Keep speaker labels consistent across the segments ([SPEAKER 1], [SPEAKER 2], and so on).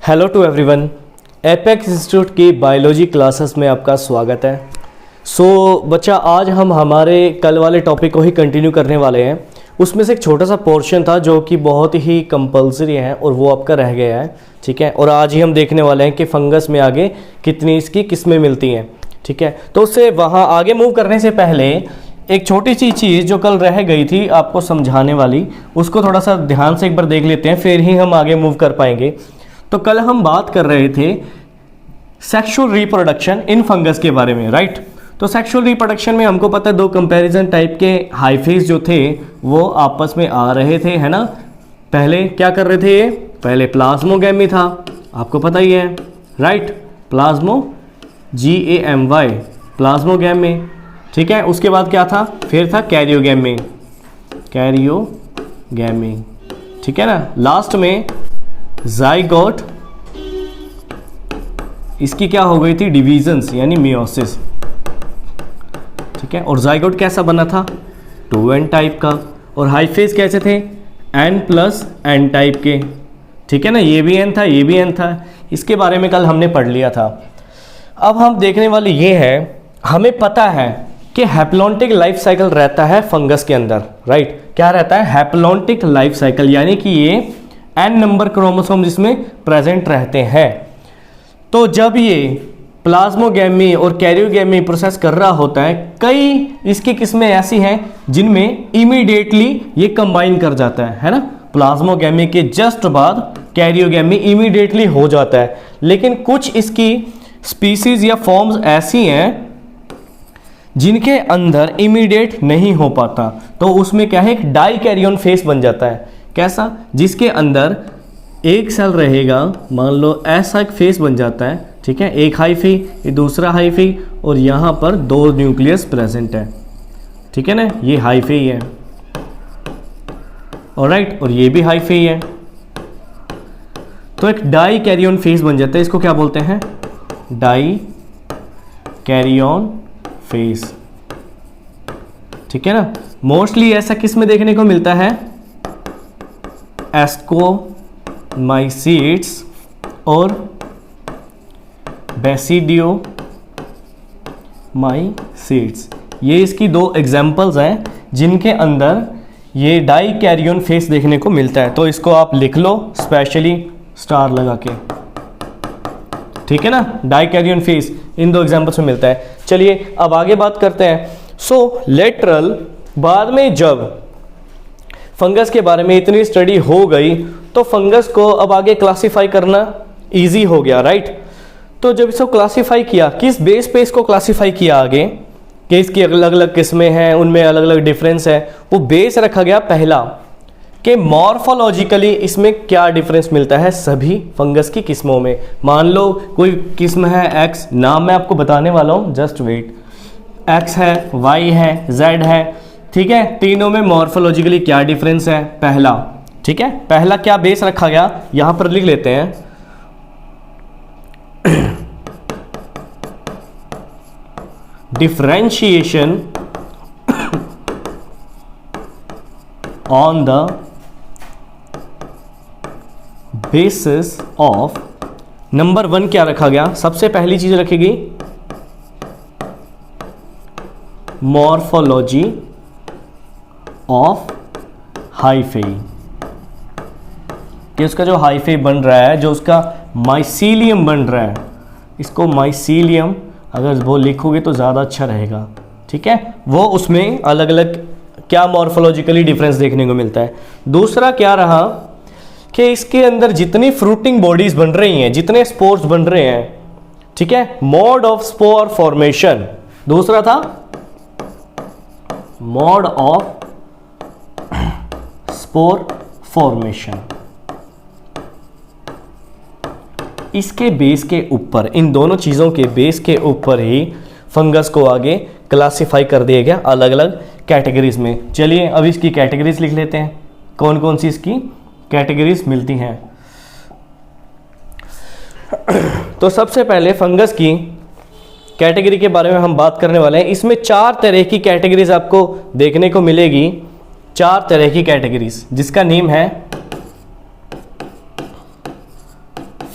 [SPEAKER 1] Hello to everyone, Apex institute की biology classes में आपका स्वागत है। बच्चा, आज हम हमारे कल वाले टॉपिक को ही कंटिन्यू करने वाले हैं। उसमें से एक छोटा सा पोर्शन था जो कि बहुत ही कंपलसरी है और वो आपका रह गया है, ठीक है। और आज ही हम देखने वाले हैं कि फंगस में आगे कितनी इसकी किस्में मिलती हैं, ठीक है। तो उससे वहाँ आगे मूव करने से पहले एक छोटी सी चीज़ जो कल रह गई थी आपको समझाने वाली, उसको थोड़ा सा ध्यान से एक बार देख लेते हैं, फिर ही हम आगे मूव कर पाएंगे। तो कल हम बात कर रहे थे सेक्सुअल रिप्रोडक्शन इन फंगस के बारे में, राइट। तो सेक्सुअल रिप्रोडक्शन में हमको पता है दो कंपैरिजन टाइप के हाइफेज जो थे वो आपस में आ रहे थे, है ना। पहले क्या कर रहे थे ये, पहले प्लाज्मोगैमी था, आपको पता ही है, राइट। प्लाज्मो GAMY प्लाज्मोगैमी, ठीक है। उसके बाद क्या था, फिर था कैरियोगैमी, ठीक है ना। लास्ट में जाइगोट, इसकी क्या हो गई थी, डिवीजन्स यानी मियोसिस, ठीक है। और जाइगोट कैसा बना था, 2n टाइप का। और हाइफेज कैसे थे, N+N टाइप के, ठीक है ना। ये भी N था, ये भी N था। इसके बारे में कल हमने पढ़ लिया था। अब हम देखने वाले ये है, हमें पता है कि हैप्लॉन्टिक लाइफ साइकिल रहता है फंगस के अंदर, राइट। क्या रहता है, हैप्लॉन्टिक लाइफ साइकिल, यानी कि ये N नंबर क्रोमोसोम जिसमें प्रेजेंट रहते हैं। तो जब ये प्लाज्मोगैमी और कैरियोगैमी प्रोसेस कर रहा होता है, कई इसकी किस्में ऐसी हैं जिनमें इमीडिएटली ये कंबाइन कर जाता है ना। प्लाज्मोगैमी के जस्ट बाद कैरियोगैमी इमीडिएटली हो जाता है। लेकिन कुछ इसकी स्पीसीज या फॉर्म्स ऐसी हैं जिनके अंदर इमीडिएट नहीं हो पाता, तो उसमें क्या है, एक डाइकैरियन फेस बन जाता है। कैसा, जिसके अंदर एक सेल रहेगा, मान लो ऐसा एक फेस बन जाता है, ठीक है। एक हाइफी, ये दूसरा हाइफी, और यहाँ पर दो न्यूक्लियस प्रेजेंट है, ठीक है ना। ये हाइफी है, ऑलराइट, और ये भी हाइफी है। तो एक डाइकैरियन फेस बन जाता है, इसको क्या बोलते हैं, डाइकैरियन फेस, ठीक है ना। मोस्टली ऐसा किस में देखने को मिलता है, एस्कोमाइसीट्स और बेसिडियोमाइसीट्स, ये इसकी दो एग्जाम्पल्स हैं जिनके अंदर ये डाइकैरियन फेस देखने को मिलता है। तो इसको आप लिख लो स्पेशली स्टार लगा के, ठीक है ना। डाइकैरियन फेस इन दो एग्जाम्पल्स में मिलता है। चलिए अब आगे बात करते हैं। लेटरल, बाद में जब फंगस के बारे में इतनी स्टडी हो गई तो फंगस को अब आगे क्लासिफाई करना इजी हो गया, राइट। तो जब इसको क्लासिफाई किया, किस बेस पे इसको क्लासिफाई किया आगे, कि इसकी अलग अलग किस्में हैं, उनमें अलग अलग डिफरेंस है, वो बेस रखा गया पहला कि मॉर्फोलॉजिकली इसमें क्या डिफरेंस मिलता है सभी फंगस की किस्मों में। मान लो कोई किस्म है X, नाम मैं आपको बताने वाला हूँ, जस्ट वेट। X है, Y है, Z है, ठीक है। तीनों में मॉर्फोलॉजिकली क्या डिफरेंस है, पहला, ठीक है। पहला क्या बेस रखा गया, यहां पर लिख लेते हैं, differentiation on the basis of, number 1 क्या रखा गया, सबसे पहली चीज रखेगी मॉर्फोलॉजी ऑफ हाइफे, कि उसका जो हाइफे बन रहा है, जो उसका माइसीलियम बन रहा है, इसको माइसीलियम अगर वो लिखोगे तो ज़्यादा अच्छा रहेगा, ठीक है। वो उसमें अलग अलग क्या मॉर्फोलॉजिकली डिफरेंस देखने को मिलता है। दूसरा क्या रहा कि इसके अंदर जितनी फ्रूटिंग बॉडीज बन रही हैं, जितने स्पोर्स बन रहे हैं, ठीक है, मोड ऑफ स्पोर फॉर्मेशन। दूसरा था मोड ऑफ स्पोर फॉर्मेशन। इसके बेस के ऊपर, इन दोनों चीज़ों के बेस के ऊपर ही फंगस को आगे क्लासिफाई कर दिया गया अलग अलग कैटेगरीज में। चलिए अब इसकी कैटेगरीज लिख लेते हैं, कौन कौन सी इसकी कैटेगरीज मिलती हैं। तो सबसे पहले फंगस की कैटेगरी के बारे में हम बात करने वाले हैं। इसमें 4 तरह की कैटेगरीज आपको देखने को मिलेगी, 4 तरह की कैटेगरीज, जिसका नेम है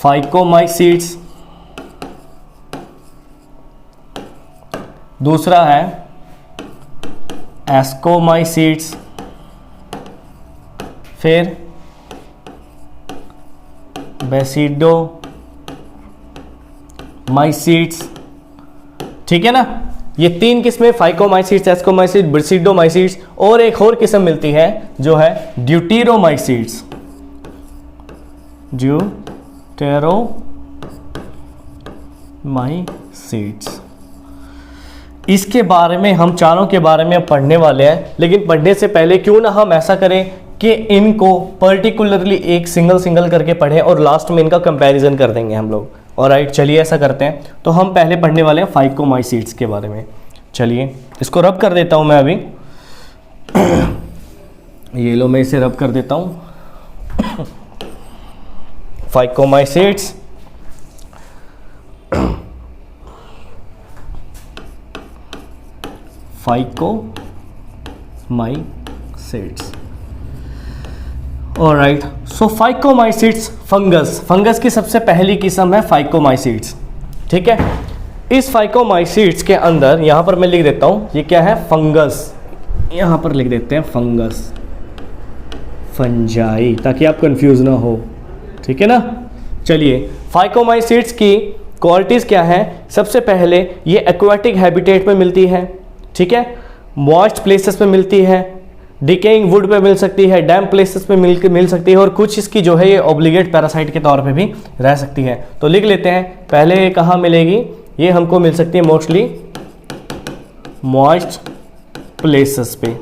[SPEAKER 1] फाइकोमाइसीट्स, दूसरा है एस्कोमाइसीट्स, फिर बेसिडोमाइसीट्स। ठीक है ना, ये 3 किस्में, फाइकोमाइसीट्स, एस्कोमाइसीट्स, बेसिडोमाइसीट्स, और एक और किस्म मिलती है जो है ड्यूटेरोमाइसीट्स। ड्यूटेरोमाइसीट्स, इसके बारे में हम चारों के बारे में अब पढ़ने वाले हैं। लेकिन पढ़ने से पहले क्यों ना हम ऐसा करें कि इनको पर्टिकुलरली एक सिंगल करके पढ़ें और लास्ट में इनका कंपैरिजन कर देंगे हम लोग। ऑलराइट, चलिए ऐसा करते हैं। तो हम पहले पढ़ने वाले हैं फाइकोमाइसीट्स के बारे में। चलिए इसको रब कर देता हूं मैं अभी। ये लो, मैं इसे रब कर देता हूं। Phycomycetes, phycomycetes. ऑलराइट, सो फाइकोमाइसीट्स फंगस की सबसे पहली किस्म है फाइकोमाइसीट्स। ठीक है, इस फाइकोमाइसीट्स के अंदर यहां पर मैं लिख देता हूं, ये क्या है, फंगस। यहां पर लिख देते हैं फंगस, फंजाई, ताकि आप कंफ्यूज ना हो। ठीक है ना। चलिए, फाइकोमाइसीट्स की क्वालिटीज क्या है। सबसे पहले ये एक्वाटिक हैबिटेट में मिलती है। ठीक है, मॉइस्ट प्लेसेस में मिलती है, डिकेइंग वुड पे मिल सकती है, डैम्प प्लेसेस पे मिल सकती है, और कुछ इसकी जो है ये ऑब्लिगेट पैरासाइट के तौर पे भी रह सकती है। तो लिख लेते हैं, पहले कहाँ मिलेगी, ये हमको मिल सकती है मोस्टली मॉइस्ट प्लेसेस पे।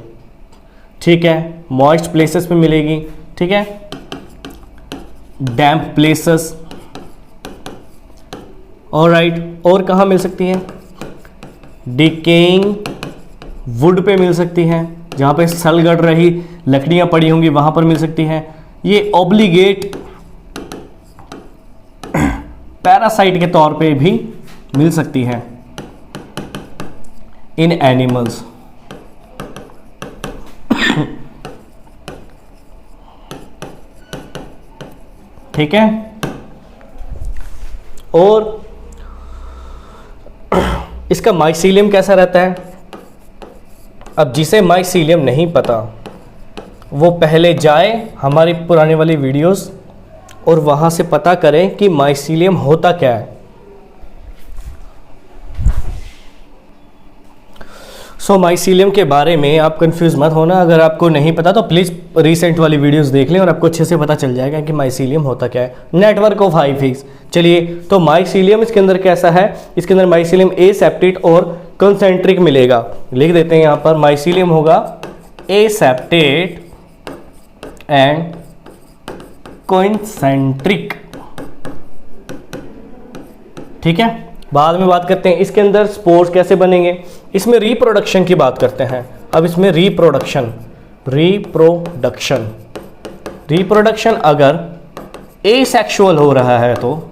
[SPEAKER 1] ठीक है, मॉइस्ट प्लेसेस पे मिलेगी। ठीक है, डैम्प प्लेसेस। ऑलराइट, और कहाँ मिल सकती है, डिकेइंग वुड पे मिल सकती है, जहाँ पे सलगड़ रही लकड़ियाँ पड़ी होंगी वहाँ पर मिल सकती है। ये ऑब्लिगेट पैरासाइट के तौर पे भी मिल सकती है इन एनिमल्स। ठीक है, और इसका माइसीलियम कैसा रहता है। अब जिसे माइसीलियम नहीं पता वो पहले जाए हमारी पुराने वाली वीडियोस और वहाँ से पता करें कि माइसीलियम होता क्या है। सो माइसीलियम के बारे में आप कंफ्यूज मत होना। अगर आपको नहीं पता तो प्लीज़ रिसेंट वाली वीडियोस देख लें और आपको अच्छे से पता चल जाएगा कि माइसीलियम होता क्या है। Network of hyphae. चलिए, तो माइसीलियम इसके अंदर कैसा है, इसके अंदर माइसीलियम एसेप्टेट और कंसेंट्रिक मिलेगा। लिख देते हैं यहाँ पर, माइसीलियम होगा एसेप्टेट एंड कंसेंट्रिक। ठीक है, बाद में बात करते हैं इसके अंदर स्पोर्स कैसे बनेंगे। इसमें रिप्रोडक्शन की बात करते हैं। अब इसमें रिप्रोडक्शन अगर एसेक्सुअल हो रहा है तो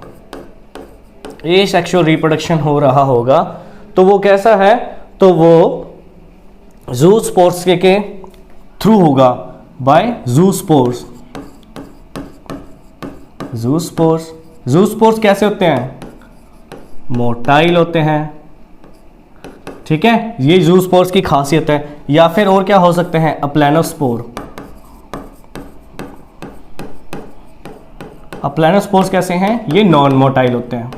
[SPEAKER 1] एसेक्सुअल रिप्रोडक्शन हो रहा होगा तो वो कैसा है, तो वो ज़ूस्पोर्स के थ्रू होगा, बाय ज़ूस्पोर्स। ज़ूस्पोर्स कैसे होते हैं, मोटाइल होते हैं। ठीक है, ये ज़ूस्पोर्स की खासियत है। या फिर और क्या हो सकते हैं, अप्लैनोस्पोर। अप्लैनोस्पोर्स कैसे हैं, ये नॉन मोटाइल होते हैं।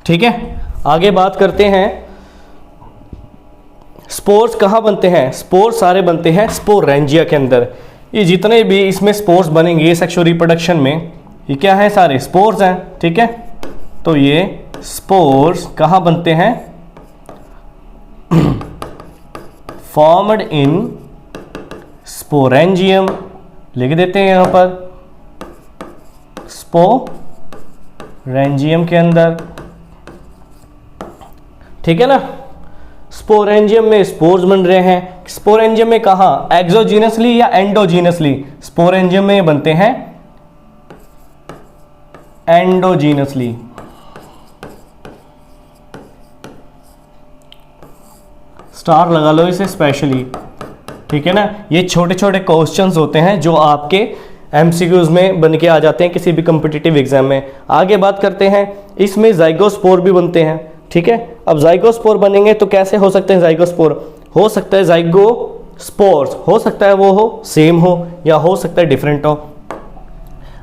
[SPEAKER 1] ठीक है, आगे बात करते हैं स्पोर्स कहाँ बनते हैं। स्पोर्स सारे बनते हैं स्पोरेंजिया के अंदर। ये जितने भी इसमें स्पोर्स बनेंगे सेक्सुअल रिप्रोडक्शन में, ये क्या है, सारे स्पोर्स हैं। ठीक है, तो ये स्पोर्स कहाँ बनते हैं, फॉर्मड इन स्पोरेंजियम। लिख देते हैं यहाँ पर, स्पोरेंजियम के अंदर। ठीक है ना, स्पोरेंजियम में स्पोर्स बन रहे हैं। स्पोरेंजियम में कहाँ, एक्सोजीनसली या एंडोजीनसली। स्पोरेंजियम में बनते हैं एंडोजीनसली। स्टार लगा लो इसे स्पेशली। ठीक है ना, ये छोटे छोटे क्वेश्चंस होते हैं जो आपके MCQs में बन के आ जाते हैं किसी भी कम्पिटिटिव एग्जाम में। आगे बात करते हैं, इसमें जाइगोस्पोर भी बनते हैं, ठीक है। अब जाइगोस्पोर बनेंगे तो कैसे हो सकते हैं जाइगोस्पोर? हो सकता है जाइगोस्पोर्स, हो सकता है वो हो सेम हो या हो सकता है डिफरेंट हो।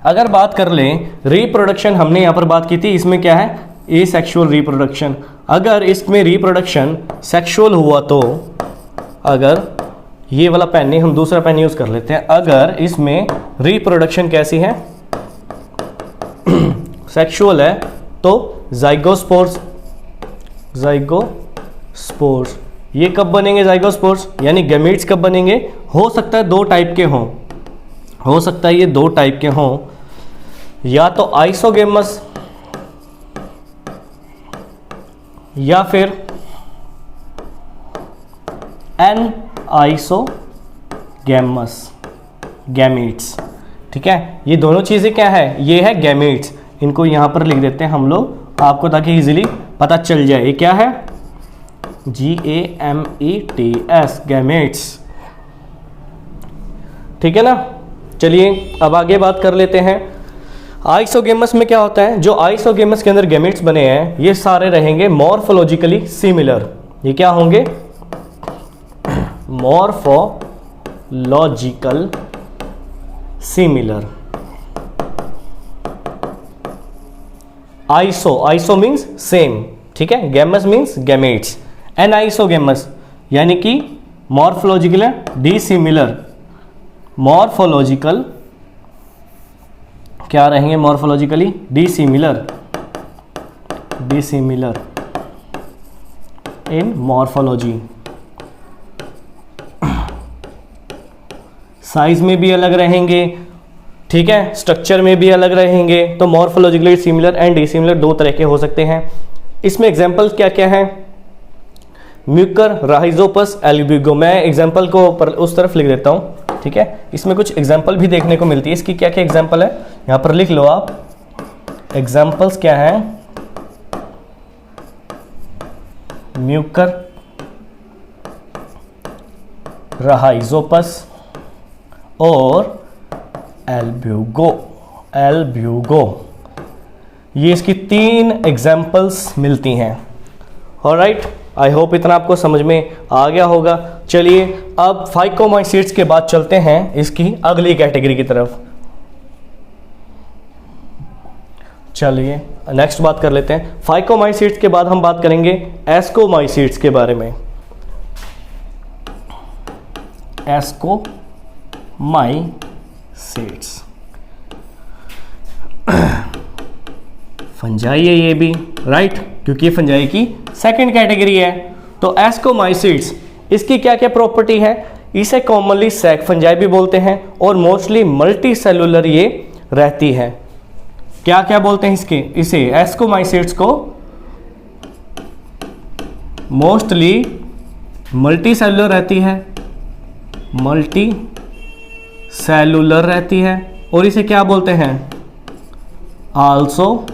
[SPEAKER 1] अगर बात कर लें रिप्रोडक्शन, हमने यहाँ पर बात की थी, इसमें क्या है एसेक्सुअल रिप्रोडक्शन। अगर इसमें रिप्रोडक्शन सेक्सुअल हुआ तो, अगर ये वाला पेन नहीं, हम दूसरा पेन यूज कर लेते हैं, अगर इसमें रिप्रोडक्शन कैसी है सेक्सुअल है तो जाइगोस्पोर्स, जाइगोस्पोर्स ये कब बनेंगे जाइगोस्पोर्स, यानी गैमीट्स कब बनेंगे? हो सकता है दो टाइप के हों, हो सकता है ये दो टाइप के हों, या तो आइसोगेमस या फिर एन आइसोगेमस, गैमीट्स, ठीक है। ये दोनों चीजें क्या है? ये है गैमीट्स। इनको यहां पर लिख देते हैं हम लोग आपको, ताकि इजीली पता चल जाए ये क्या है, GAMETS, गैमेट्स, ठीक है ना। चलिए अब आगे बात कर लेते हैं। आइसोगेमस में क्या होता है? जो आइसोगेमस के अंदर गैमेट्स बने हैं ये सारे रहेंगे मॉर्फोलॉजिकली सिमिलर। ये क्या होंगे? Morphological similar. Iso means same, ठीक है। Gamous means gametes. Anisogamous यानी कि मॉर्फोलॉजिकल डिसिमिलर। मॉर्फोलॉजिकल क्या रहेंगे? Morphologically dissimilar, dissimilar in morphology. Size में भी अलग रहेंगे, ठीक है, स्ट्रक्चर में भी अलग रहेंगे। तो मॉर्फोलॉजिकली सिमिलर एंड डिसिमिलर दो तरह के हो सकते हैं। इसमें एग्जांपल्स क्या क्या हैं? Mucor, Rhizopus, Albugo. मैं एग्जांपल को उस तरफ लिख देता हूं, ठीक है। इसमें कुछ एग्जांपल भी देखने को मिलती है। इसकी क्या क्या एग्जांपल है यहां पर लिख लो आप। एग्जांपल्स क्या है? म्यूकर, राइजोपस और एल्ब्यूगो, एल्ब्यूगो। ये इसकी 3 एग्जांपल्स मिलती हैं। ऑलराइट, आई होप इतना आपको समझ में आ गया होगा। चलिए अब फाइकोमाइसीट्स के बाद चलते हैं इसकी अगली कैटेगरी की तरफ। चलिए नेक्स्ट बात कर लेते हैं। फाइकोमाइसीट्स के बाद हम बात करेंगे एस्कोमाइसीट्स के बारे में। एस्कोमाइसीट्स फंजाई है ये भी, राइट, क्योंकि ये फंजाई की सेकंड कैटेगरी है। तो एस्कोमाइसीट्स, इसकी क्या क्या प्रॉपर्टी है? इसे कॉमनली सैक फंजाई भी बोलते हैं और मोस्टली मल्टी सेलुलर ये रहती है। क्या क्या बोलते हैं इसके? इसे एस्कोमाइसीट्स को मोस्टली मल्टी सेलुलर रहती है, मल्टी सेलुलर रहती है। और इसे क्या बोलते हैं? Also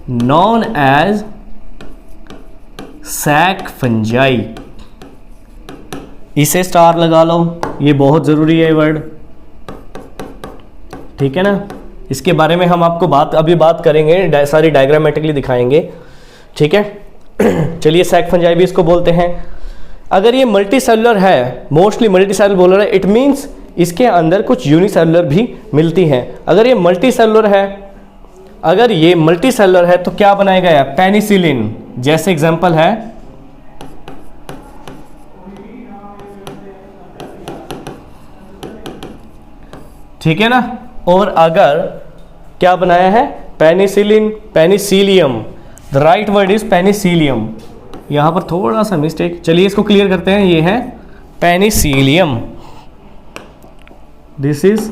[SPEAKER 1] known as sac fungi. इसे स्टार लगा लो, ये बहुत जरूरी है वर्ड, ठीक है ना। इसके बारे में हम आपको अभी बात करेंगे, सारी डायग्रामेटिकली दिखाएंगे, ठीक है। चलिए सैक फंजाई भी इसको बोलते हैं। अगर ये मल्टी सेलुलर है, मोस्टली मल्टी सेलुलर बोल रहा है, इट मीन्स इसके अंदर कुछ यूनिसेलुलर भी मिलती हैं। अगर ये मल्टी सेलुलर है, अगर ये मल्टी सेलुलर है तो क्या बनाया गया? पेनिसिलिन जैसे एग्जांपल है, ठीक है ना। और अगर क्या बनाया है? Penicillin, Penicillium, the right word is Penicillium. यहां पर थोड़ा सा मिस्टेक, चलिए इसको क्लियर करते हैं। ये है पेनिसिलियम, दिस इज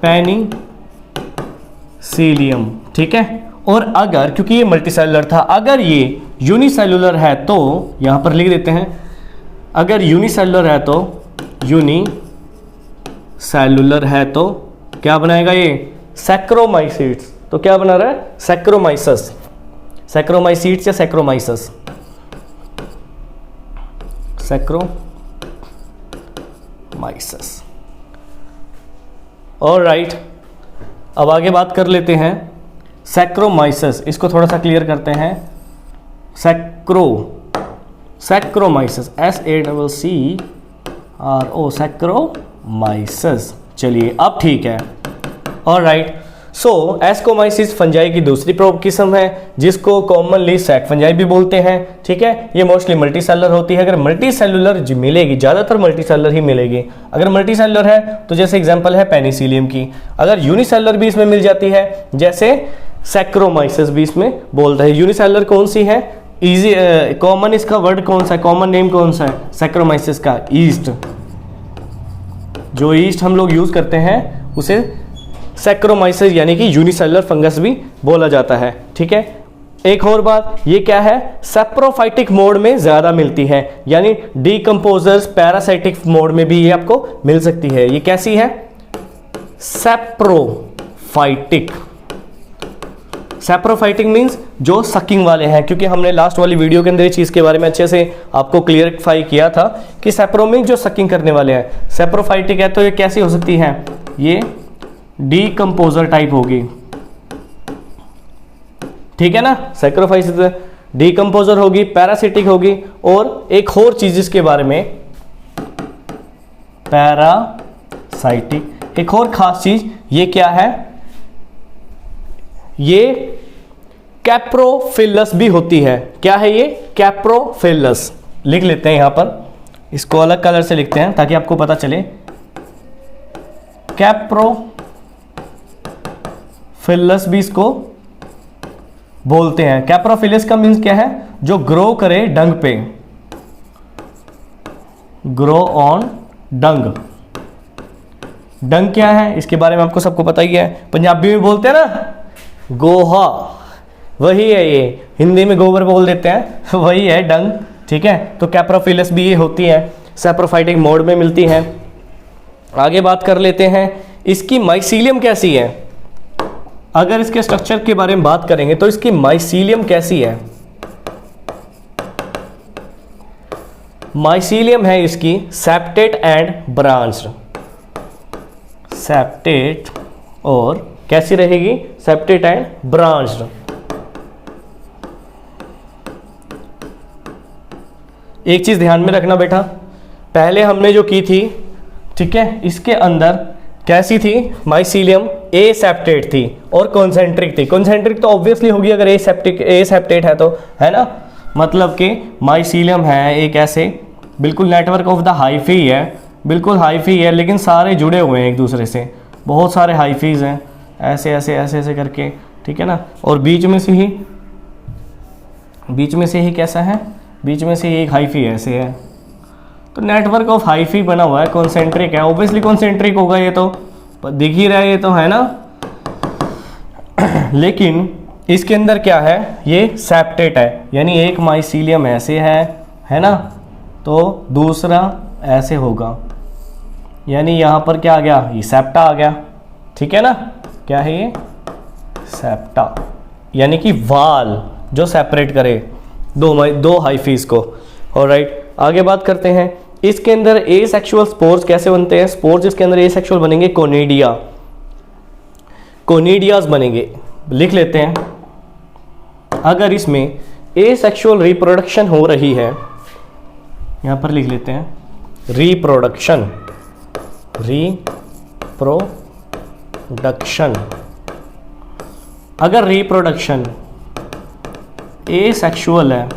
[SPEAKER 1] पेनिसिलियम, ठीक है। और अगर, क्योंकि ये मल्टीसेलुलर था, अगर ये यूनिसेलुलर है तो यहां पर लिख देते हैं, अगर यूनिसेलुलर है तो, यूनिसेलुलर है तो क्या बनाएगा ये? सैक्रोमाइसीट्स। तो क्या बना रहा है? सैक्रोमाइसस, सैक्रोमाइसीट्स या सैक्रोमाइसस, सैक्रोमाइसस, ऑलराइट, अब आगे बात कर लेते हैं सैक्रोमाइसिस। इसको थोड़ा सा क्लियर करते हैं। Saccharomyces, SACCRO, saccharomyces. चलिए अब ठीक है। ऑलराइट, सो एस्कोमाइसिस फंजाई की दूसरी किस्म है जिसको कॉमनली सैक फंजाई भी बोलते हैं। ठीक है, ये मोस्टली मल्टी सेलुलर होती है। अगर मल्टी सेलुलर मिलेगी, ज़्यादातर मल्टी सेलुलर ही मिलेगी। अगर मल्टी सेलुलर है तो जैसे एग्जांपल है पेनिसिलियम की। अगर यूनिसेलुलर भी इसमें मिल जाती है, जैसे सैक्रोमाइसिस भी इसमें बोलते हैं। यूनिसेलुलर कौन सी है? इजी कॉमन इसका वर्ड कौन सा है, कॉमन नेम कौन सा है सैक्रोमाइसिस का? ईस्ट। जो ईस्ट हम लोग यूज करते हैं उसे सैक्रोमाइसिस यानी कि यूनिसेलुलर फंगस भी बोला जाता है। ठीक है, एक और बात, ये क्या है? सैप्रोफाइटिक मोड में ज्यादा मिलती है, यानी डीकंपोजर्स पैरासाइटिक मोड में भी ये आपको मिल सकती है। ये कैसी है? सैप्रोफाइटिक। सैप्रोफाइटिक मीन्स जो सकिंग वाले हैं, क्योंकि हमने लास्ट वाली वीडियो के अंदर इस चीज के बारे में अच्छे से आपको क्लियरिफाई किया था कि सैप्रो मीन्स जो सकिंग करने वाले हैं। सैप्रोफाइटिक है तो ये कैसी हो सकती है? ये डीकंपोजर टाइप होगी। ठीक है ना, सैक्रोफाइसिस डीकंपोजर होगी, पैरासिटिक होगी। और एक और चीज इसके बारे में, पैरासाइटिक, एक और खास चीज ये क्या है? ये कैप्रोफिलस भी होती है। क्या है ये? कैप्रोफिलस। लिख लेते हैं यहां पर, इसको अलग कलर से लिखते हैं ताकि आपको पता चले। कैप्रोफिलस भी इसको बोलते हैं। कैप्रोफिलस का मीन्स क्या है? जो ग्रो करे डंग पे, ग्रो ऑन डंग। डंग क्या है इसके बारे में आपको सबको पता ही है। पंजाबी में बोलते हैं ना गोहा, वही है ये। हिंदी में गोबर बोल देते हैं, वही है डंग। ठीक है, तो कैप्रोफिलस भी ये होती है, सैप्रोफाइटिक मोड में मिलती है। आगे बात कर लेते हैं, इसकी माइसीलियम कैसी है? अगर इसके स्ट्रक्चर के बारे में बात करेंगे तो इसकी माइसीलियम कैसी है? माइसीलियम है इसकी सेप्टेट एंड ब्रांच्ड। सेप्टेट और कैसी रहेगी? Septate and branched. एक चीज ध्यान में रखना बेटा, पहले हमने जो की थी, ठीक है, इसके अंदर कैसी थी? माइसीलियम ए सेप्टेट थी और कॉन्सेंट्रिक थी। कॉन्सेंट्रिक तो ऑब्वियसली होगी अगर ए सेप्टेट है तो, है ना। मतलब कि माइसीलियम है एक ऐसे बिल्कुल नेटवर्क ऑफ द हाइफी है, बिल्कुल हाइफी है, लेकिन सारे जुड़े हुए हैं एक दूसरे से। बहुत सारे हाइफीज हैं ऐसे ऐसे ऐसे ऐसे करके, ठीक है ना। और बीच में से ही कैसा है? बीच में से ही एक हाइफी ऐसे है, तो नेटवर्क ऑफ हाइफी बना हुआ है, कॉन्सेंट्रिक है। ऑब्वियसली कॉन्सेंट्रिक होगा, ये तो दिख ही रहा है, ये तो है ना। लेकिन इसके अंदर क्या है? ये सेप्टेट है, यानी एक माइसीलियम ऐसे है ना, तो दूसरा ऐसे होगा, यानी यहां पर क्या आ गया? ये सेप्टा आ गया। ठीक है ना, क्या है ये? सेप्टा, यानी कि वाल जो सेपरेट करे दो हाइफीज को। ऑलराइट, आगे बात करते हैं, इसके अंदर एसेक्सुअल स्पोर्स कैसे बनते हैं? स्पोर्स इसके अंदर एसेक्सुअल बनेंगे, कोनिडियाज बनेंगे। लिख लेते हैं, अगर इसमें एसेक्सुअल रिप्रोडक्शन हो रही है, यहां पर लिख लेते हैं रिप्रोडक्शन, अगर रिप्रोडक्शन एसेक्सुअल है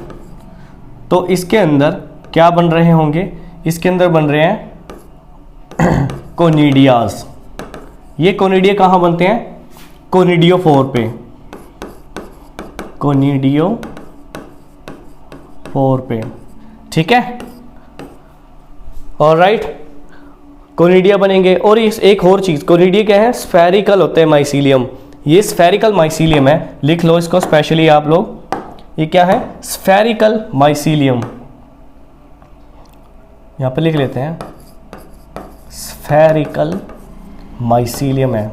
[SPEAKER 1] तो इसके अंदर क्या बन रहे होंगे? इसके अंदर बन रहे हैं कोनिडियाज। ये कोनिडिया कहां बनते हैं? कोनिडियोफोर पे, कोनिडियोफोर पे। ठीक है, ऑलराइट, कोनिडिया बनेंगे। और इस एक और चीज, कोनिडिया क्या है? स्फेरिकल होते हैं माइसीलियम। ये स्फेरिकल माइसीलियम है, लिख लो इसको स्पेशली आप लोग। ये क्या है? Spherical mycelium. यहां पे लिख लेते हैं स्फेरिकल माइसीलियम है।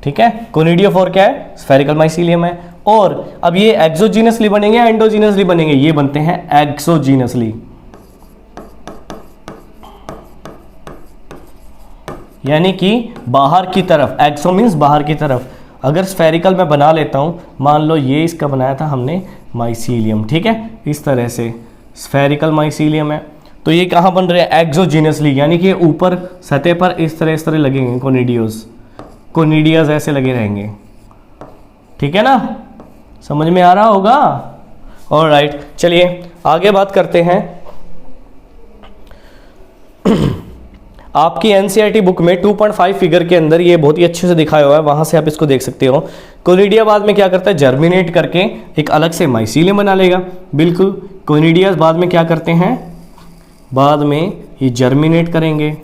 [SPEAKER 1] ठीक है, कोनिडियोफोर क्या है? स्फेरिकल माइसीलियम है। और अब ये एक्सोजीनसली बनेंगे या एंडोजीनसली बनेंगे? ये बनते हैं एक्सोजीनसली। यानी कि बाहर की तरफ, एक्सो मीन्स बाहर की तरफ। अगर स्फेरिकल मैं बना लेता हूँ, मान लो ये इसका बनाया था हमने माइसीलियम, ठीक है, इस तरह से स्फेरिकल माइसीलियम है, तो ये कहाँ बन रहे हैं, एक्सोजीनसली, यानी कि ऊपर सतह पर इस तरह लगेंगे कोनिडियाज ऐसे लगे रहेंगे, ठीक है ना, समझ में आ रहा होगा। ऑलराइट, चलिए आगे बात करते हैं। आपकी एनसीईआरटी बुक में 2.5 फिगर के अंदर ये बहुत ही अच्छे से दिखाया हुआ है, वहां से आप इसको देख सकते हो। कोनिडिया बाद में क्या करता है, जर्मिनेट करके एक अलग से माइसीलियम बना लेगा। बिल्कुल, कोनिडियाज बाद में क्या करते हैं, बाद में ये जर्मिनेट करेंगे,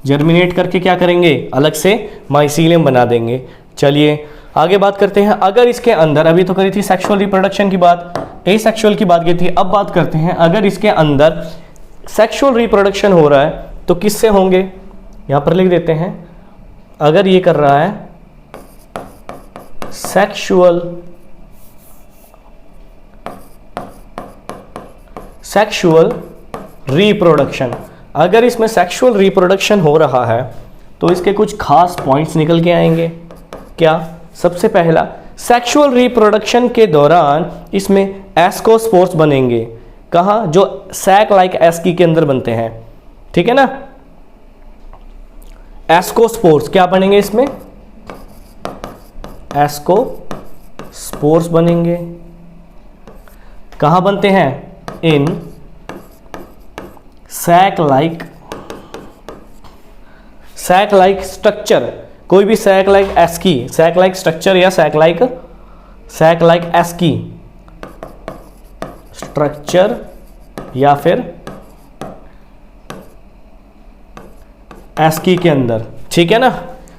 [SPEAKER 1] जर्मिनेट करके क्या करेंगे, अलग से माइसीलियम बना देंगे। चलिए आगे बात करते हैं। अगर इसके अंदर, अभी तो करी थी सेक्सुअल रिप्रोडक्शन की बात, एसेक्सुअल की बात की थी, अब बात करते हैं अगर इसके अंदर सेक्सुअल रिप्रोडक्शन हो रहा है तो किससे होंगे, यहां पर लिख देते हैं। अगर ये कर रहा है सेक्सुअल रिप्रोडक्शन, अगर इसमें सेक्सुअल रिप्रोडक्शन हो रहा है तो इसके कुछ खास पॉइंट्स निकल के आएंगे। क्या, सबसे पहला, सेक्सुअल रिप्रोडक्शन के दौरान इसमें एस्कोस्पोर्स बनेंगे। कहाँ, जो सैक लाइक एस्की के अंदर बनते हैं, ठीक है ना, एस्कोस्पोर्स क्या बनेंगे इसमें, एस्कोस्पोर्स बनेंगे। कहाँ बनते हैं, इन सैक लाइक स्ट्रक्चर, कोई भी sac like asci, sac like structure या सैक लाइक एस्की स्ट्रक्चर या फिर एस्की के अंदर, ठीक है ना।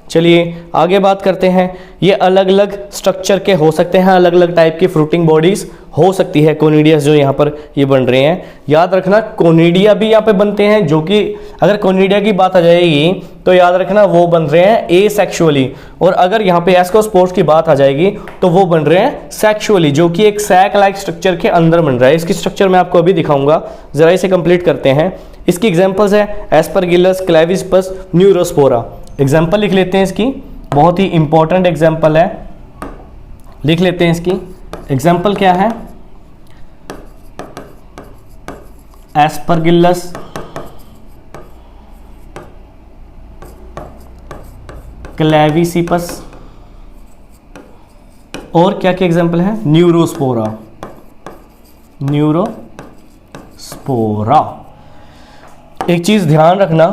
[SPEAKER 1] चलिए आगे बात करते हैं। ये अलग अलग स्ट्रक्चर के हो सकते हैं, अलग अलग टाइप की फ्रूटिंग बॉडीज हो सकती है कोनिडियास जो यहाँ पर ये बन रहे हैं। याद रखना कोनिडिया भी यहाँ पे बनते हैं, जो कि अगर कोनिडिया की बात आ जाएगी तो याद रखना वो बन रहे हैं एसेक्सुअली, और अगर यहाँ पे एस्कोस्पोर्स की बात आ जाएगी तो वो बन रहे हैं सेक्सुअली, जो कि एक सैक लाइक स्ट्रक्चर के अंदर बन रहा है। इसकी स्ट्रक्चर मैं आपको अभी दिखाऊंगा, जरा इसे कंप्लीट करते हैं। इसकी एग्जाम्पल्स है एस्परगिलस, क्लेविस्पस, न्यूरोस्पोरा। एग्जाम्पल लिख लेते हैं इसकी, बहुत ही इंपॉर्टेंट एग्जाम्पल है, लिख लेते हैं इसकी। एग्जाम्पल क्या है, एस्परगिलस, क्लेविसिपस, और क्या क्या एग्जाम्पल है, न्यूरोस्पोरा। एक चीज ध्यान रखना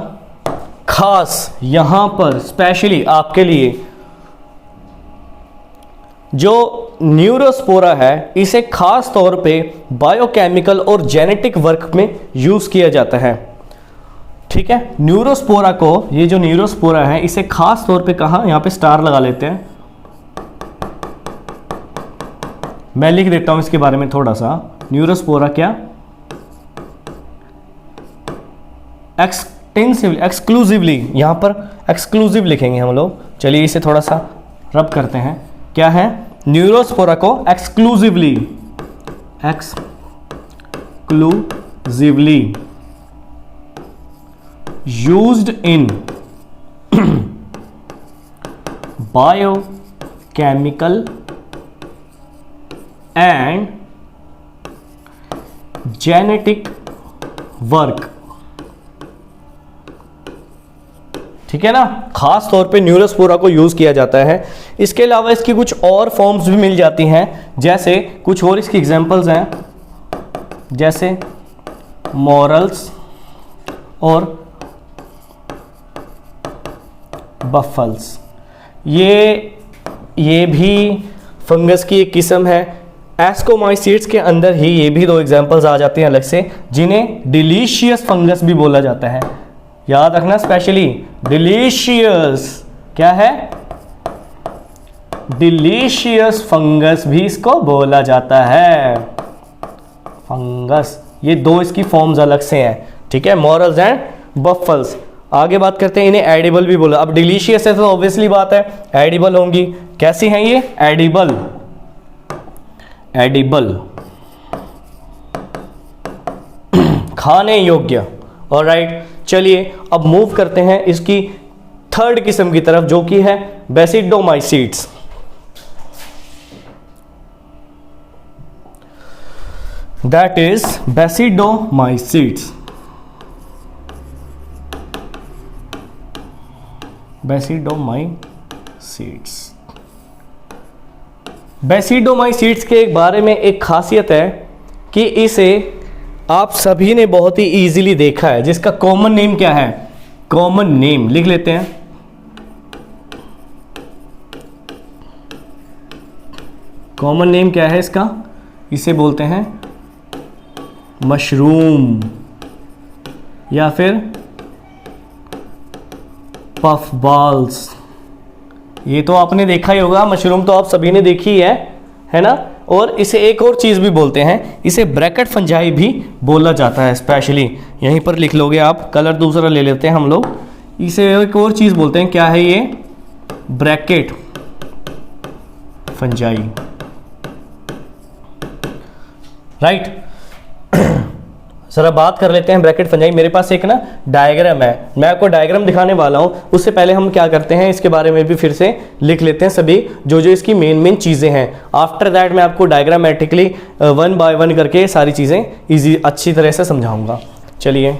[SPEAKER 1] खास यहां पर स्पेशली आपके लिए, जो न्यूरोस्पोरा है इसे खास तौर पे बायोकेमिकल और जेनेटिक वर्क में यूज किया जाता है, ठीक है। न्यूरोस्पोरा को, ये जो न्यूरोस्पोरा है इसे खास तौर पे कहां, यहां पे स्टार लगा लेते हैं, मैं लिख देता हूं इसके बारे में थोड़ा सा। न्यूरोस्पोरा क्या, एक्सक्लूसिवली, यहां पर एक्सक्लूसिव लिखेंगे हम लोग। चलिए इसे थोड़ा सा रब करते हैं। क्या है, न्यूरोस्पोरा को exclusively used in biochemical and genetic work, ठीक है ना, खास तौर पे न्यूरोस्पोरा को यूज किया जाता है। इसके अलावा इसकी कुछ और फॉर्म्स भी मिल जाती हैं, जैसे कुछ और इसकी एग्जांपल्स हैं, जैसे मॉरल्स और बफल्स। ये भी फंगस की एक किस्म है। एस्कोमाइसीड्स के अंदर ही ये भी दो एग्जांपल्स आ जाते हैं अलग से, जिन्हें डिलीशियस फंगस भी बोला जाता है। याद रखना स्पेशली, डिलीशियस क्या है, डिलीशियस फंगस भी इसको बोला जाता है, फंगस। ये दो इसकी फॉर्म्स अलग से हैं, ठीक है, मॉरल्स एंड बफल्स। आगे बात करते हैं, इन्हें एडिबल भी बोला। अब डिलीशियस है तो ऑब्वियसली बात है एडिबल होंगी। कैसी हैं ये, एडिबल, खाने योग्य, ऑलराइट, चलिए अब मूव करते हैं इसकी थर्ड किस्म की तरफ, जो कि है बेसिडोमाइसीट्स। That is बेसिडोमाइसीट्स। बेसिडोमाइसीट्स, बेसिडोमाइसीट्स के बारे में एक खासियत है कि इसे आप सभी ने बहुत ही इजीली देखा है, जिसका कॉमन नेम क्या है, कॉमन नेम लिख लेते हैं। कॉमन नेम क्या है इसका, इसे बोलते हैं मशरूम या फिर पफ बॉल्स। ये तो आपने देखा ही होगा, मशरूम तो आप सभी ने देखी है ना। और इसे एक और चीज़ भी बोलते हैं, इसे ब्रैकेट फंजाई भी बोला जाता है। स्पेशली यहीं पर लिख लोगे आप, कलर दूसरा ले लेते हैं हम लोग। इसे एक और चीज़ बोलते हैं, क्या है ये, ब्रैकेट फंजाई, राइट। जरा बात कर लेते हैं ब्रैकेट फंजाई। मेरे पास एक ना डायग्राम है, मैं आपको डायग्राम दिखाने वाला हूं। उससे पहले हम क्या करते हैं, इसके बारे में भी फिर से लिख लेते हैं सभी जो इसकी मेन चीज़ें हैं। आफ्टर दैट मैं आपको डायग्रामेटिकली वन बाय वन करके सारी चीज़ें इजी अच्छी तरह से समझाऊंगा। चलिए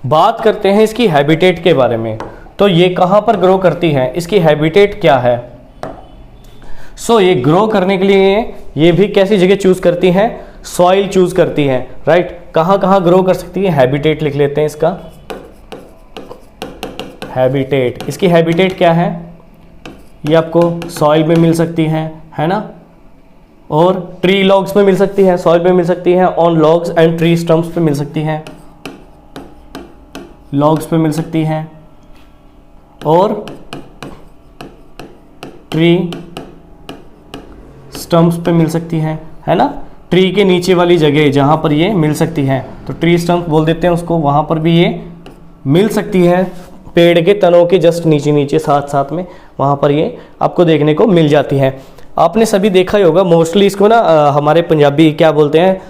[SPEAKER 1] बात करते हैं इसकी हैबिटेट के बारे में। तो ये कहाँ पर ग्रो करती है, इसकी हैबिटेट क्या है। ये ग्रो करने के लिए ये भी कैसी जगह चूज करती है, सॉइल चूज करती है, राइट। कहाँ कहाँ ग्रो कर सकती है, हैबिटेट लिख लेते हैं इसका। हैबिटेट, इसकी हैबिटेट क्या है, ये आपको सॉइल में मिल सकती है ना, और ट्री लॉग्स में मिल सकती है, सॉइल में मिल सकती है, on logs and tree stumps पे मिल सकती है, लॉग्स पे मिल सकती है, और ट्री स्टम्प्स पे मिल सकती है ना। ट्री के नीचे वाली जगह जहाँ पर ये मिल सकती है तो ट्री स्टम्प बोल देते हैं उसको, वहाँ पर भी ये मिल सकती है। पेड़ के तनों के जस्ट नीचे नीचे साथ साथ में वहाँ पर ये आपको देखने को मिल जाती है। आपने सभी देखा ही होगा, मोस्टली इसको ना हमारे पंजाबी क्या बोलते हैं,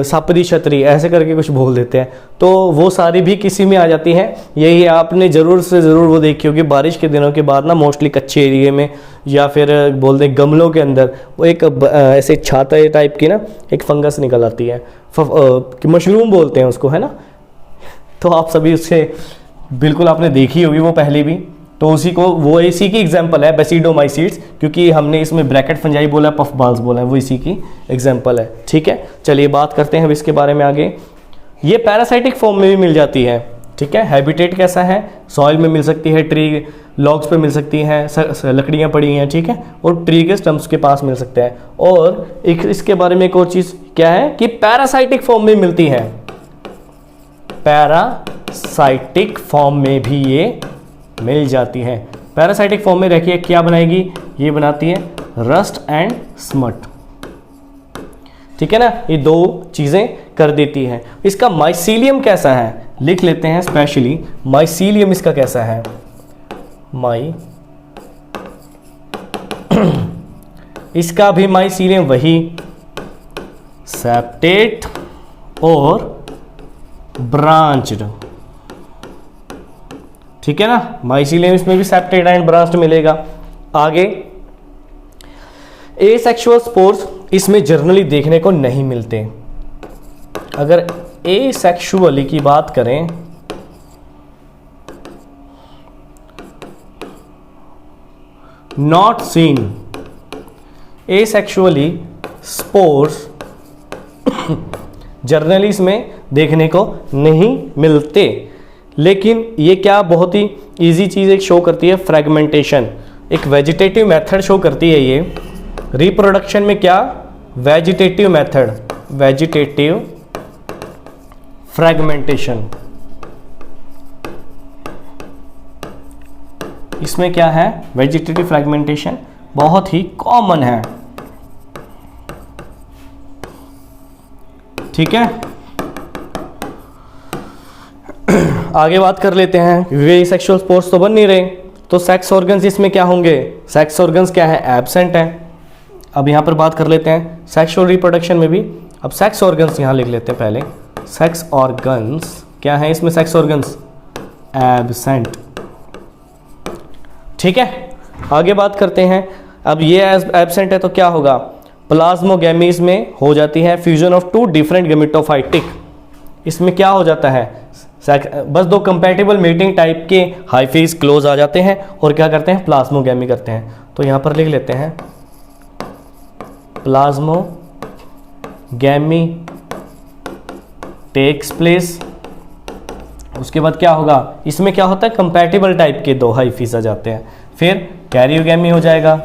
[SPEAKER 1] सप दी छतरी ऐसे करके कुछ बोल देते हैं। तो वो सारी भी किसी में आ जाती है। यही आपने ज़रूर से ज़रूर वो देखी होगी, बारिश के दिनों के बाद ना मोस्टली कच्चे एरिए में या फिर बोल दें गमलों के अंदर वो एक ऐसे छाता टाइप की ना एक फंगस निकल आती है, मशरूम बोलते हैं उसको, है ना। तो आप सभी उससे बिल्कुल आपने देखी होगी वो पहले भी। तो उसी को वो इसी की एग्जांपल है बेसिडोमाइसीट्स, क्योंकि हमने इसमें ब्रैकेट फंजाई बोला, पफ बॉल्स बोला है, वो इसी की एग्जांपल है। ठीक है, चलिए बात करते हैं अब इसके बारे में आगे। ये पैरासाइटिक फॉर्म में भी मिल जाती है। ठीक है, हैबिटेट कैसा है, सॉइल में मिल सकती है, ट्री लॉग्स पे मिल सकती हैं, लकड़ियाँ पड़ी हैं, ठीक है, और ट्री के स्टम्प्स के पास मिल सकते हैं। और एक इसके बारे में एक और चीज़ क्या है कि पैरासाइटिक फॉर्म में मिलती है, पैरासाइटिक फॉर्म में भी ये मिल जाती है। पैरासाइटिक फॉर्म में रखिए क्या बनाएगी, ये बनाती है रस्ट एंड स्मट। ठीक है ना, ये दो चीजें कर देती है। इसका माइसीलियम कैसा है लिख लेते हैं, स्पेशली माइसीलियम इसका कैसा है, इसका भी माइसीलियम वही सेप्टेट और ब्रांच्ड। ठीक है ना, माइसीलियम इसमें भी सेप्टेट एंड ब्रांच्ड मिलेगा। आगे एसेक्सुअल स्पोर्स इसमें जनरली देखने को नहीं मिलते। अगर एसेक्सुअली की बात करें not seen, asexually spores generally इसमें देखने को नहीं मिलते। लेकिन ये क्या बहुत ही इजी चीज़ एक शो करती है, फ्रेगमेंटेशन, एक वेजिटेटिव मेथड शो करती है ये रिप्रोडक्शन में। क्या, वेजिटेटिव मेथड, वेजिटेटिव फ्रेगमेंटेशन। इसमें क्या है, वेजिटेटिव फ्रेगमेंटेशन बहुत ही कॉमन है। ठीक है, आगे बात कर लेते हैं। वे सेक्सुअल स्पोर्स तो बन नहीं रहे, तो सेक्स ऑर्गन्स इसमें क्या होंगे, सेक्स ऑर्गन्स क्या है, एब्सेंट है। अब यहाँ पर बात कर लेते हैं सेक्सुअल रिप्रोडक्शन में भी अब सेक्स ऑर्गन्स यहाँ लिख लेते हैं पहले। सेक्स ऑर्गन्स क्या है इसमें? Sex organs absent. ठीक है, आगे बात करते हैं। अब ये एब्सेंट है तो क्या होगा? प्लाज्मोगैमीज में हो जाती है fusion of two different gametophytic. इसमें क्या हो जाता है? बस दो कंपैटिबल मेटिंग टाइप के हाइफेज क्लोज आ जाते हैं और क्या करते हैं? प्लाज्मोगैमी करते हैं। तो यहां पर लिख लेते हैं प्लाज्मोगैमी टेक्स प्लेस। उसके बाद क्या होगा? इसमें क्या होता है? कंपैटिबल टाइप के दो हाइफेज आ जाते हैं। फिर कैरियोगैमी हो जाएगा,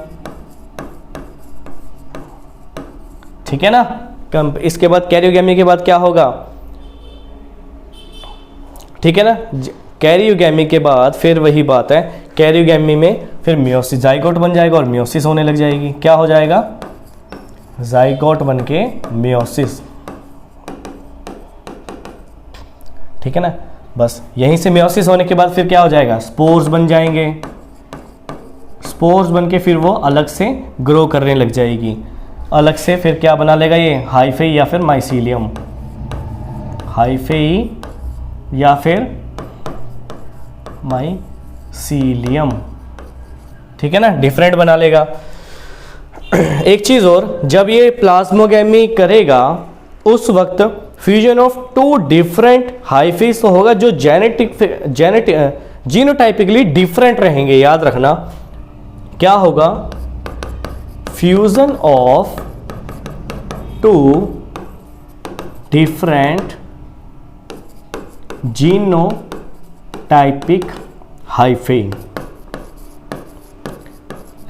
[SPEAKER 1] ठीक है ना। इसके बाद कैरियोगैमी के बाद क्या होगा? ठीक है ना, कैरियोगैमी के बाद फिर वही बात है, कैरियोगैमी में फिर मियोसिस, जाइगोट बन जाएगा और मियोसिस होने लग जाएगी। क्या हो जाएगा? जाइगोट बन के मियोसिस, ठीक है ना। बस यहीं से मियोसिस होने के बाद फिर क्या हो जाएगा? स्पोर्स बन जाएंगे। स्पोर्स बन के फिर वो अलग से ग्रो करने लग जाएगी। अलग से फिर क्या बना लेगा ये? हाइफे या फिर माइसीलियम। हाइफे या फिर माइसीलियम, ठीक है ना, डिफरेंट बना लेगा। एक चीज और, जब ये प्लाज्मोगैमी करेगा उस वक्त फ्यूजन ऑफ टू डिफरेंट हाइफेज तो होगा जो जीनोटाइपिकली डिफरेंट रहेंगे। याद रखना क्या होगा? Fusion of two different genotypic hyphae.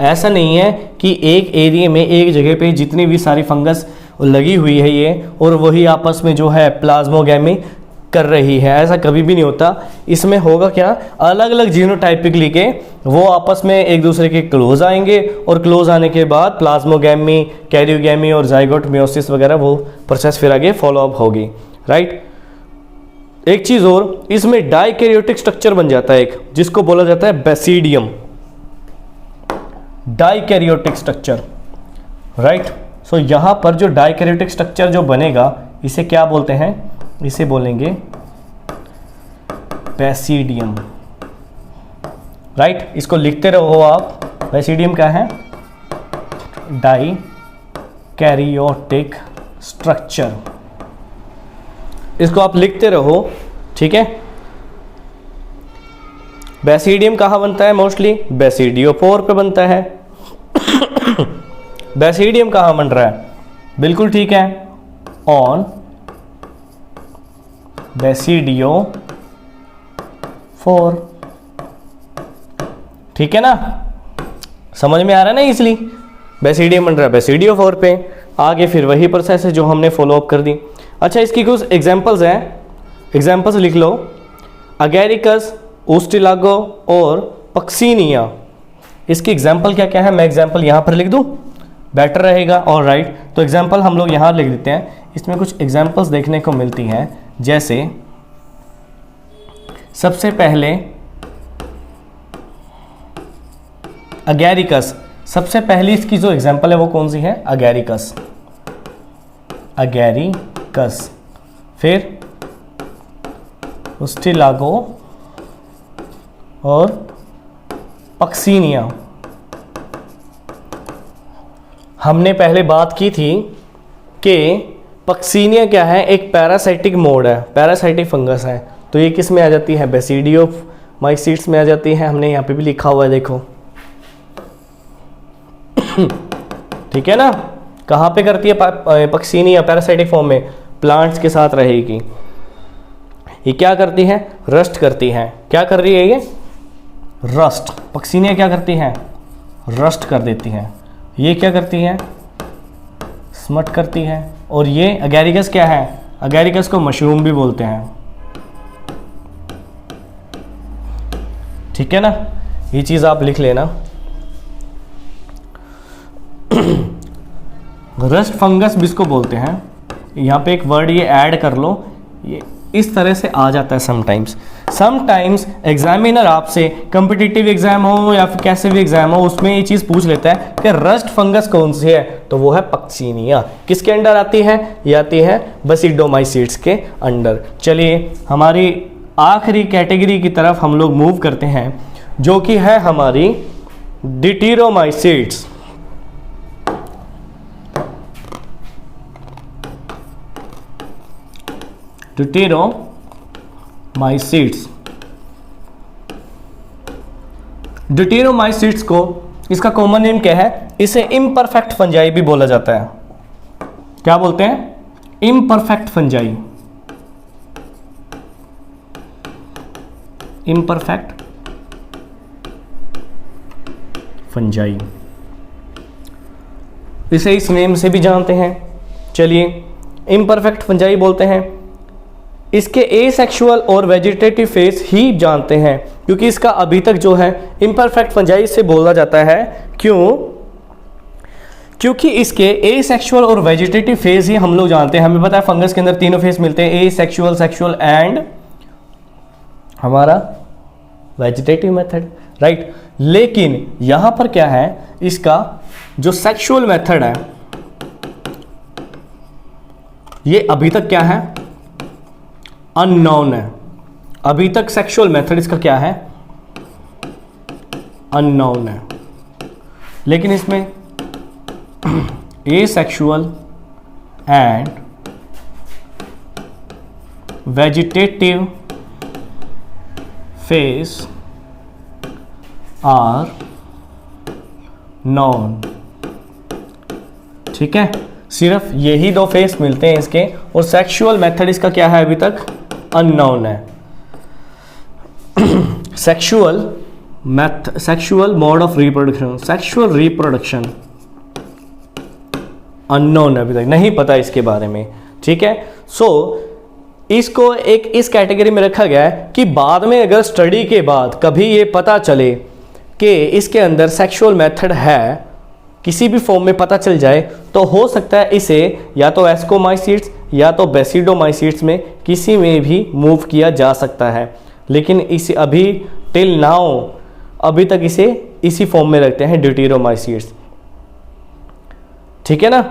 [SPEAKER 1] ऐसा नहीं है कि एक एरिया में एक जगह पे जितनी भी सारी फंगस लगी हुई है ये और वही आपस में जो है प्लाज्मोगैमी कर रही है, ऐसा कभी भी नहीं होता। इसमें होगा क्या? अलग अलग जीनोटाइपिकली के वो आपस में एक दूसरे के क्लोज आएंगे और क्लोज आने के बाद प्लाज्मोगैमी, कैरियोगैमी और जाइगोट मियोसिस वगैरह वो प्रोसेस फिर आगे फॉलो अप होगी, राइट। एक चीज और, इसमें डाइकैरियोटिक स्ट्रक्चर बन जाता है एक, जिसको बोला जाता है basidium. Dikaryotic structure, right. So यहां पर जो डाइकैरियोटिक स्ट्रक्चर जो बनेगा इसे क्या बोलते हैं? इसे बोलेंगे बेसिडियम, राइट। इसको लिखते रहो आप। बेसिडियम क्या है? Dikaryotic structure. इसको आप लिखते रहो, ठीक है। बेसिडियम कहाँ बनता है? मोस्टली बेसिडियोफोर पे बनता है। बेसिडियम कहाँ बन रहा है? बिल्कुल ठीक है, ऑन बेसिडियोफोर, ठीक है ना। समझ में आ रहा है ना? इसलिए बेसिडियम बन रहा है बेसिडियोफोर पे। आगे फिर वही प्रोसेस है जो हमने फॉलो अप कर दी। अच्छा, इसकी कुछ एग्जांपल्स हैं, एग्जांपल्स लिख लो। अगैरिकस, ओस्टिलागो और पक्सीनिया। इसकी एग्जांपल क्या क्या है? मैं एग्जांपल यहाँ पर लिख दूँ, बेटर रहेगा। और राइट, तो एग्जांपल हम लोग यहाँ लिख देते हैं। इसमें कुछ एग्जांपल्स देखने को मिलती हैं, जैसे सबसे पहले अगैरिकस। सबसे पहली इसकी जो एग्जांपल है वो कौन सी है? Agaricus, Agaricus. फिर ओस्टिलागो और पक्सीनिया। हमने पहले बात की थी कि पक्सीनिया क्या है? एक पैरासाइटिक मोड है, पैरासाइटिक फंगस है। तो ये किस में आ जाती है? बेसिडियोमाइसीट्स में आ जाती है। हमने यहाँ पे भी लिखा हुआ है, देखो, ठीक है ना। कहाँ पे करती है पक्सीनिया? पैरासाइटिक फॉर्म में प्लांट्स के साथ रहेगी। ये क्या करती है? रस्ट करती है। क्या कर रही है ये? रस्ट। पक्सीनिया क्या करती है? रस्ट कर देती है। ये क्या करती है? स्मट करती है। और ये अगैरिकस क्या है? अगैरिकस को मशरूम भी बोलते हैं, ठीक है ना। ये चीज़ आप लिख लेना। रस्ट फंगस भी इसको बोलते हैं। यहाँ पे एक वर्ड ये ऐड कर लो, ये इस तरह से आ जाता है समटाइम्स। समटाइम्स एग्जामिनर आपसे कॉम्पिटिटिव एग्जाम हो या फिर कैसे भी एग्जाम हो उसमें ये चीज़ पूछ लेता है कि रस्ट फंगस कौन सी है, तो वो है पक्सीनिया। किसके अंडर आती है? ये आती है बेसिडोमाइसीट्स के अंडर। चलिए हमारी आखिरी कैटेगरी की तरफ हम लोग मूव करते हैं, जो कि है हमारी डिटेरोमाइसीट्स। डिटेरोमाइसीट्स, डिटेरोमाइसीट्स को इसका कॉमन नेम क्या है? इसे इम्परफेक्ट फंजाई भी बोला जाता है। क्या बोलते हैं? इम्परफेक्ट फंजाई, इम्परफेक्ट फंजाई, इसे इस नेम से भी जानते हैं। चलिए इम्परफेक्ट फंजाई बोलते हैं। इसके एसेक्सुअल और वेजिटेटिव फेज ही जानते हैं, क्योंकि इसका अभी तक जो है इम्परफेक्ट फंजाई से बोला जाता है। क्यों? क्योंकि इसके एसेक्सुअल और वेजिटेटिव फेज ही हम लोग जानते हैं। हमें पता है फंगस के अंदर तीनों फेज मिलते हैं, एसेक्सुअल, सेक्सुअल एंड हमारा वेजिटेटिव मेथड, राइट। लेकिन यहां पर क्या है, इसका जो सेक्सुअल मेथड है ये अभी तक क्या है? अननोन है। अभी तक सेक्सुअल मेथड इसका क्या है? अननोन है। लेकिन इसमें asexual and vegetative phase are known. ठीक है, सिर्फ यही दो फेस मिलते हैं इसके, और सेक्सुअल मेथड इसका क्या है? अभी तक अननोन है। Sexual mode of reproduction, sexual reproduction unknown है, अभी तक नहीं पता इसके बारे में। ठीक है, सो इसको एक इस कैटेगरी में रखा गया है कि बाद में अगर स्टडी के बाद कभी ये पता चले कि इसके अंदर सेक्सुअल मेथड है, किसी भी फॉर्म में पता चल जाए, तो हो सकता है इसे या तो एस्कोमाइसीट्स या तो बेसिडोमाइसीट्स में किसी में भी मूव किया जा सकता है। लेकिन इसे अभी टिल नाउ अभी तक इसे इसी फॉर्म में रखते हैं, डिटेरोमाइसीट्स। ठीक है ना,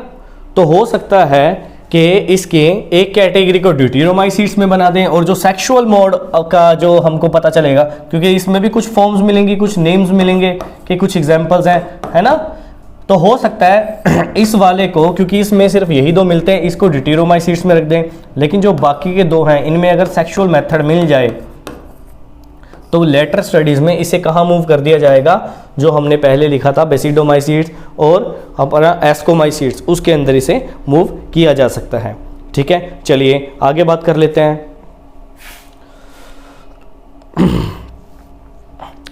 [SPEAKER 1] तो हो सकता है कि इसके एक कैटेगरी को डिटेरोमाइसीट्स में बना दें, और जो सेक्सुअल मोड का जो हमको पता चलेगा, क्योंकि इसमें भी कुछ फॉर्म्स मिलेंगी, कुछ नेम्स मिलेंगे कि कुछ एग्जांपल्स हैं, है ना। तो हो सकता है इस वाले को, क्योंकि इसमें सिर्फ यही दो मिलते हैं, इसको डिटेरोमाइसीट्स में रख दें। लेकिन जो बाकी के दो हैं इनमें अगर सेक्सुअल मेथड मिल जाए तो लेटर स्टडीज में इसे कहाँ मूव कर दिया जाएगा? जो हमने पहले लिखा था बेसिडोमाइसीट्स और अपना एस्कोमाइसीट्स, उसके अंदर इसे मूव किया जा सकता है। ठीक है, चलिए आगे बात कर लेते हैं।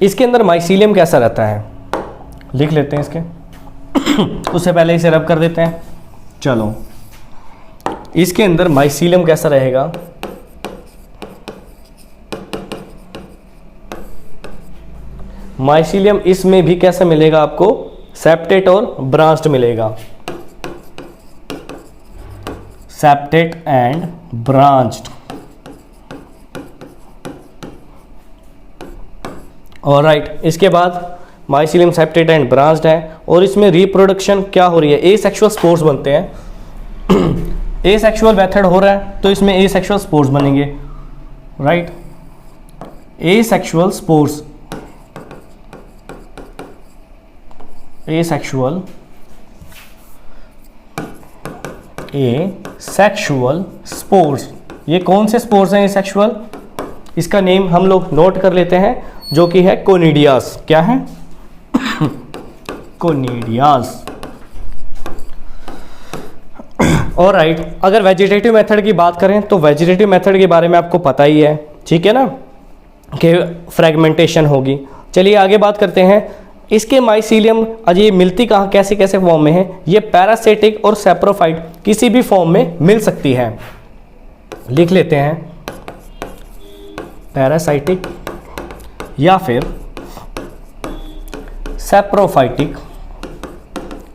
[SPEAKER 1] इसके अंदर माइसीलियम कैसा रहता है, लिख लेते हैं इसके उससे पहले इसे रब कर देते हैं। चलो, इसके अंदर माइसीलियम कैसा रहेगा? माइसीलियम इसमें भी कैसा मिलेगा आपको? सेप्टेट और ब्रांच्ड मिलेगा, सेप्टेट एंड ब्रांच्ड। ऑलराइट, इसके बाद माइसीलियम सेप्टेट एंड ब्रांच्ड है, और इसमें रिप्रोडक्शन क्या हो रही है? एसेक्सुअल स्पोर्स बनते हैं। एसेक्सुअल मेथड हो रहा है तो इसमें एसेक्सुअल स्पोर्स बनेंगे, right. Asexual spores, asexual spores, ये कौन से स्पोर्स हैं एसेक्सुअल? इसका नेम हम लोग नोट कर लेते हैं, जो कि है कोनिडियास। क्या है? कोनिडियास। ऑलराइट, अगर वेजिटेटिव मेथड की बात करें तो वेजिटेटिव मेथड के बारे में आपको पता ही है, ठीक है ना, कि फ्रेगमेंटेशन होगी। चलिए आगे बात करते हैं। इसके माइसीलियम आज ये मिलती कहाँ, कैसे कैसे फॉर्म में है? ये पैरासिटिक और सेप्रोफाइट किसी भी फॉर्म में मिल सकती है। लिख लेते हैं, पैरासाइटिक या फिर सेप्रोफाइटिक,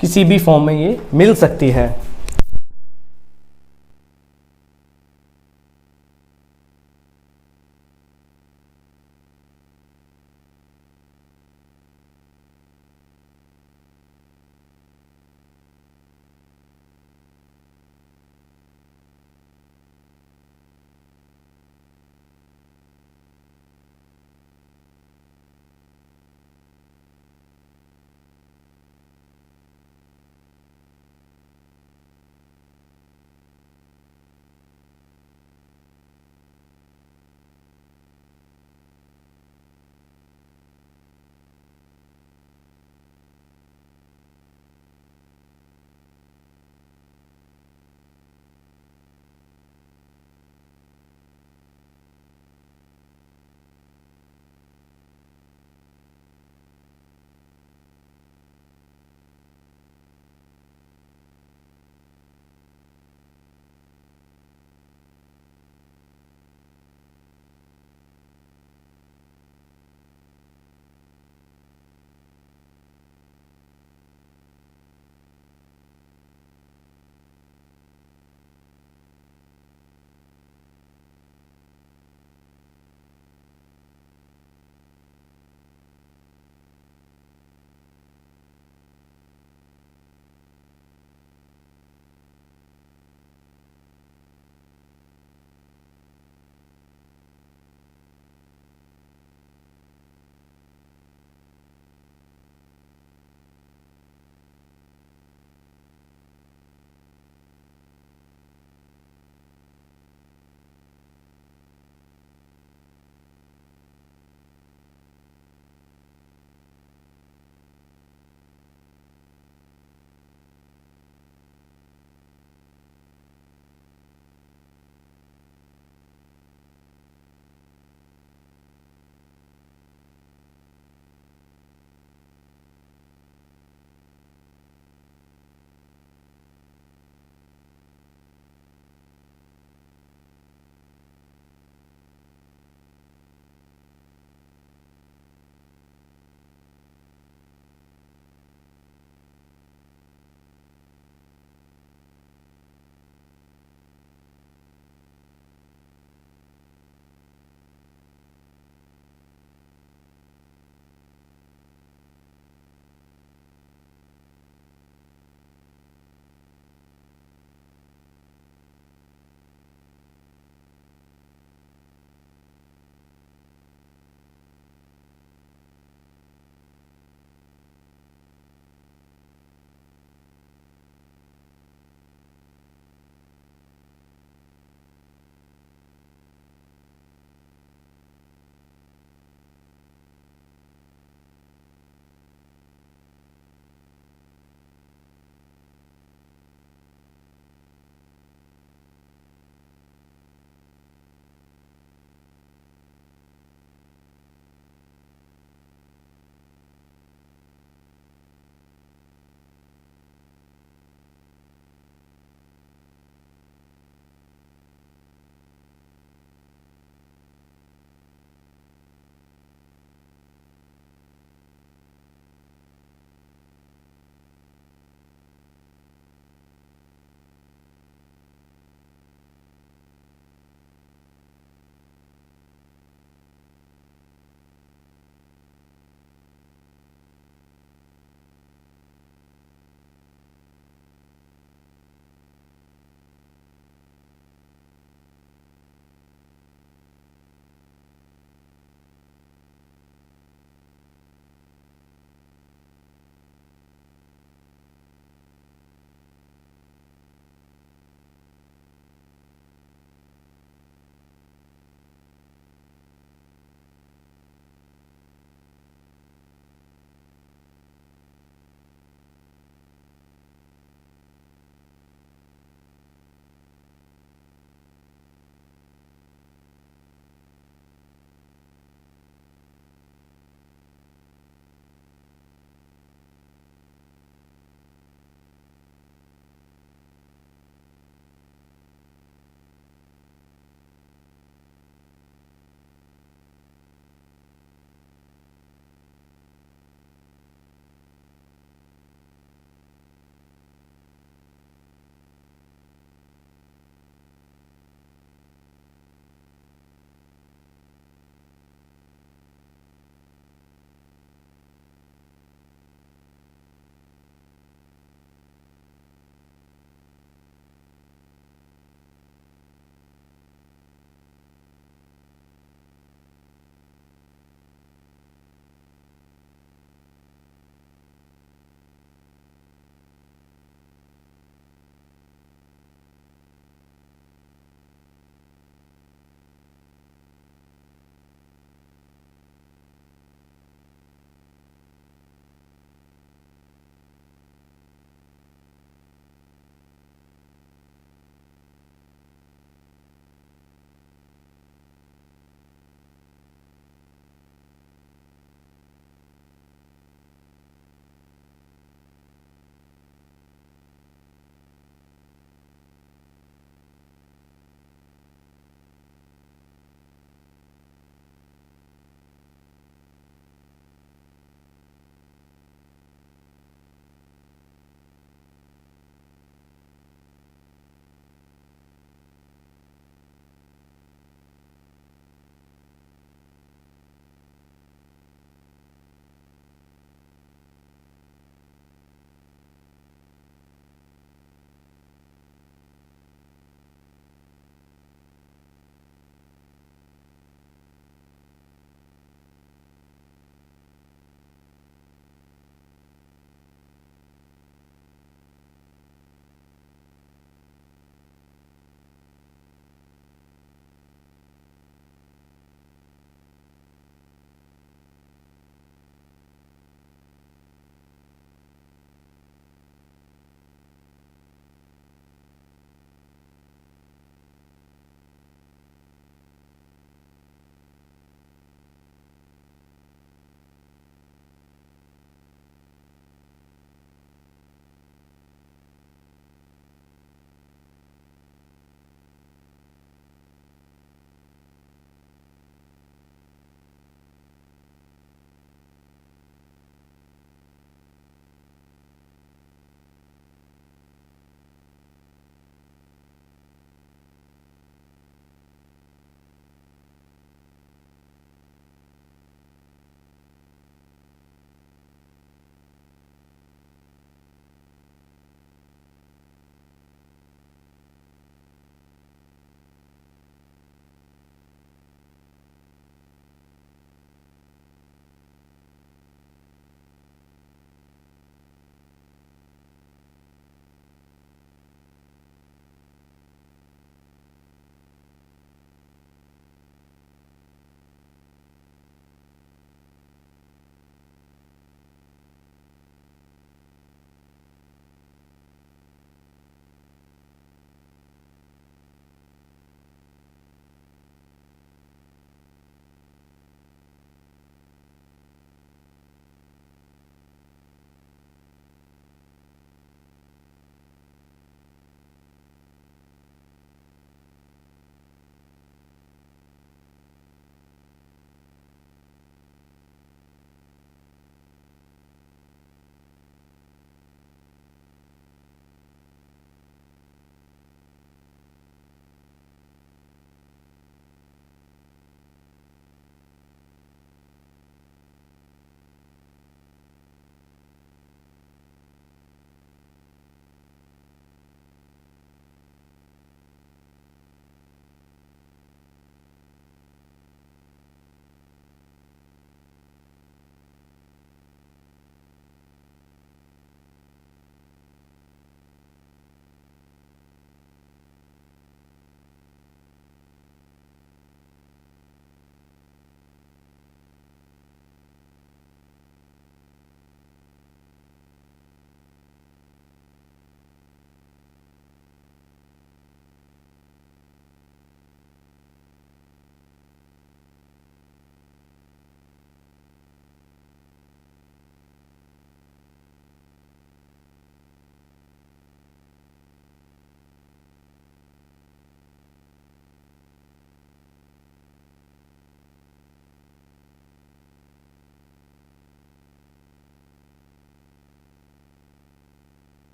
[SPEAKER 1] किसी भी फॉर्म में ये मिल सकती है।